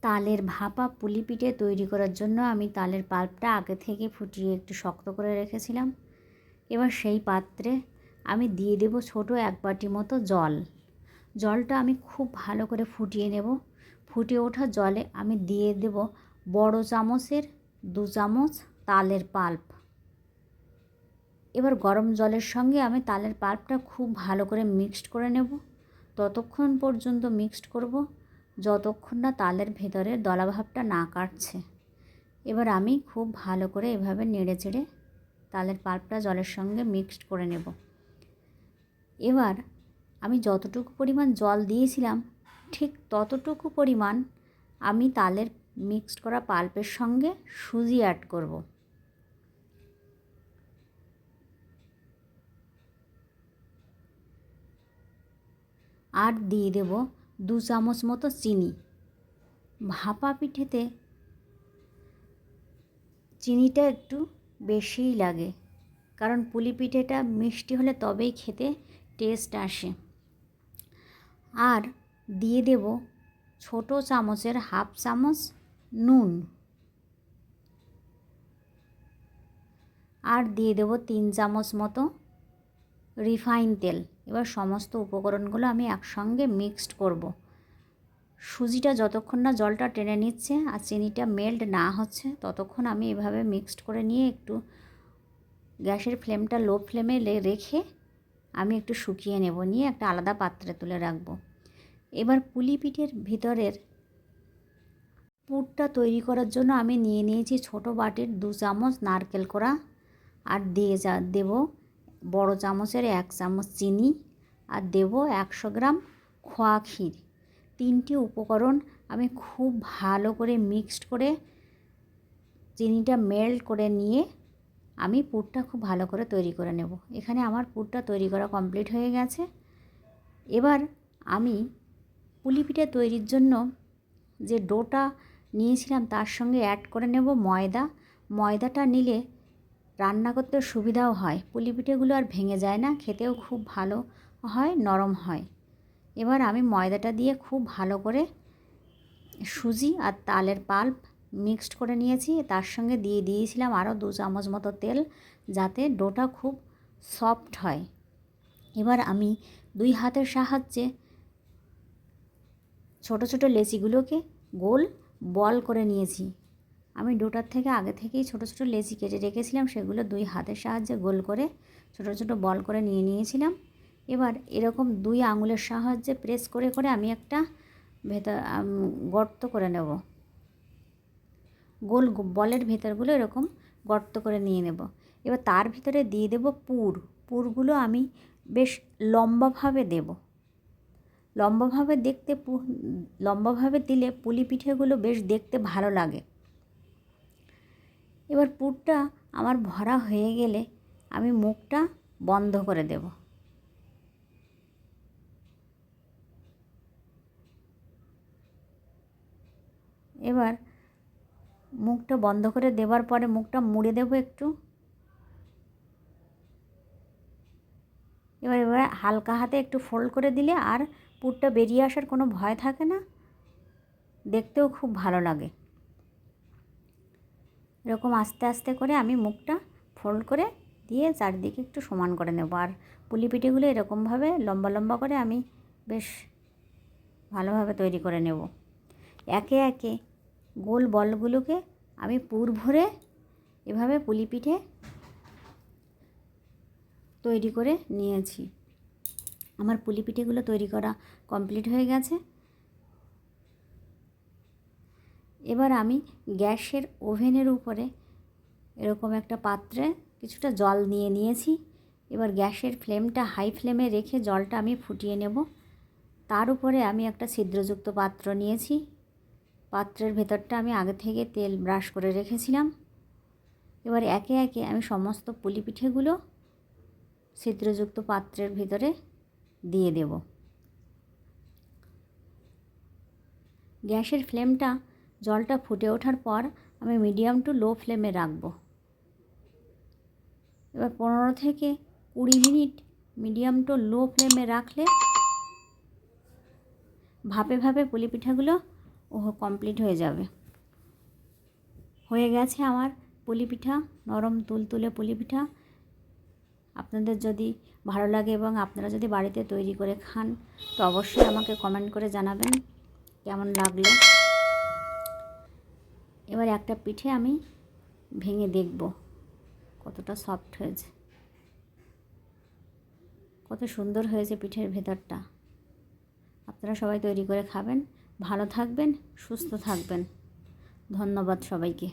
তালের ভাপা পুলি পিঠে তৈরি করার জন্য আমি তালের পাল্পটা আগে থেকে ফুটিয়ে একটু শক্ত করে রেখেছিলাম। এবার সেই পাত্রে আমি দিয়ে দেব ছোট 1 বাটি মতো জল। জলটা আমি খুব ভালো করে ফুটিয়ে নেব। ফুটে ওঠা জলে আমি দিয়ে দেব বড় চামচের 2 চামচ তালের পাল্প। এবার গরম জলের সঙ্গে আমি তালের পাল্পটা খুব ভালো করে মিক্সড করে নেব। ততক্ষণ পর্যন্ত মিক্সড করব যতক্ষণ না তালের ভেতরের দলাভাবটা না কাটছে। এবার আমি খুব ভালো করে এভাবে নেড়ে চেড়ে তালের পাল্পটা জলের সঙ্গে মিক্সড করে নেব। এবার আমি যতটুকু পরিমাণ জল দিয়েছিলাম ঠিক ততটুকু পরিমাণ আমি তালের মিক্সড করা পাল্পের সঙ্গে সুজি অ্যাড করব। আর দিয়ে দেব 2 চামচ মতো চিনি। ভাপা পিঠেতে চিনিটা একটু বেশিই লাগে, কারণ পুলি পিঠেটা মিষ্টি হলে তবেই খেতে টেস্ট আসে। আর দিয়ে দেব ছোট চামচের 1/2 চামচ নুন। আর দিয়ে দেব 3 চামচ মতো রিফাইন তেল। এবার সমস্ত উপকরণগুলো আমি একসঙ্গে মিক্সড করব। সুজিটা যতক্ষণ না জলটা টেনে নিচ্ছে আর চিনিটা মেল্ট না হচ্ছে ততক্ষণ আমি এভাবে মিক্সড করে নিয়ে একটু গ্যাসের ফ্লেমটা লো ফ্লেমে রেখে আমি একটু শুকিয়ে নেব, নিয়ে একটা আলাদা পাত্রে তুলে রাখব। এবার পুলি পিঠের ভিতরের পুরটা তৈরি করার জন্য আমি নিয়ে নিয়েছি ছোট বাটির 2 চামচ নারকেল কোড়া, আর দেব বড় চামচের 1 চামচ চিনি, আর দেব 100 গ্রাম খোয়া ক্ষীর। 3টি উপকরণ আমি খুব ভালো করে মিক্সড করে চিনিটা মেল্ট করে নিয়ে আমি পুরটা খুব ভালো করে তৈরি করে নেব। এখানে আমার পুরটা তৈরি করা কমপ্লিট হয়ে গেছে। এবার আমি পুলি পিঠে তৈরির জন্য যে ডোটা নিয়েছিলাম তার সঙ্গে অ্যাড করে নেব ময়দা। ময়দাটা নিলে রান্না করতে সুবিধাও হয়, পুলি পিঠেগুলো আর ভেঙে যায় না, খেতেও খুব ভালো হয়, নরম হয়। এবার আমি ময়দাটা দিয়ে খুব ভালো করে সুজি আর তালের পাল্প মিক্সড করে নিয়েছি। তার সঙ্গে দিয়ে দিয়েছিলাম আরও 2 চামচ মতো তেল, যাতে ডোটা খুব সফট হয়। এবার আমি 2 হাতের সাহায্যে ছোট ছোট লেচিগুলোকে গোল বল করে নিয়েছি। আমি ডোটার থেকে আগে থেকেই ছোট ছোট লেচি কেটে রেখেছিলাম, সেগুলো 2 হাতের সাহায্যে গোল করে ছোট ছোট বল করে নিয়েছিলাম। এবার এরকম 2 আঙুলের সাহায্যে প্রেস করে করে আমি একটা গর্ত করে নেব। গোল বলের ভেতরগুলো এরকম গর্ত করে নিয়ে নেব। এবার তার ভিতরে দিয়ে দেব পুরগুলো আমি বেশ লম্বাভাবে দেব। লম্বাভাবে দিলে পুলি পিঠেগুলো বেশ দেখতে ভালো লাগে। এবার পুরটা আমার ভরা হয়ে গেলে আমি মুখটা বন্ধ করে দেব। এবার মুখটা বন্ধ করে দেওয়ার পরে মুখটা মুড়ে দেব একটু। এবার হালকা হাতে একটু ফোল্ড করে দিলে আর পুরটা বেরিয়ে আসার কোনো ভয় থাকে না, দেখতেও খুব ভালো লাগে। এরকম আস্তে আস্তে করে আমি মুখটা ফোল্ড করে দিয়ে চারিদিকে একটু সমান করে নেব। আর পুলি পিঠেগুলো এরকমভাবে লম্বা লম্বা করে আমি বেশ ভালোভাবে তৈরি করে নেব। একে একে গোল বলগুলোকে আমি পুর ভরে এভাবে পুলি পিঠে তৈরি করে নিয়েছি। আমার পুলি পিঠেগুলো তৈরি করা কমপ্লিট হয়ে গেছে। এবার আমি গ্যাসের ওভেনের উপরে এরকম একটা পাত্রে কিছুটা জল নিয়েছি। এবার গ্যাসের ফ্লেমটা হাই ফ্লেমে রেখে জলটা আমি ফুটিয়ে নেব। তার উপরে আমি একটা ছিদ্রযুক্ত পাত্র নিয়েছি। পাত্রের ভেতরটা আমি আগে থেকে তেল ব্রাশ করে রেখেছিলাম। এবার একে একে আমি সমস্ত পুলি পিঠেগুলো ছিদ্রযুক্ত পাত্রের ভিতরে দিয়ে দেব। গ্যাসের ফ্লেমটা জলটা ফুটে ওঠার পর আমি মিডিয়াম টু লো ফ্লেমে রাখব। এবার 15 থেকে 20 মিনিট মিডিয়াম টু লো ফ্লেমে রাখলে ভাপে ভাপে পুলি পিঠাগুলো ও কমপ্লিট হয়ে যাবে। হয়ে গেছে আমার পুলি পিঠা, নরম তুলতুলে পুলি পিঠা। আপনাদের যদি ভালো লাগে এবং আপনারা যদি বাড়িতে তৈরি করে খান তো অবশ্যই আমাকে কমেন্ট করে জানাবেন কেমন লাগলো। এবার একটা পিঠে আমি ভেঙে দেখব কতটা সফট হয়েছে, কত সুন্দর হয়েছে পিঠের ভেতরটা। আপনারা সবাই তৈরি করে খাবেন। ভালো থাকবেন, সুস্থ থাকবেন। ধন্যবাদ সবাইকে।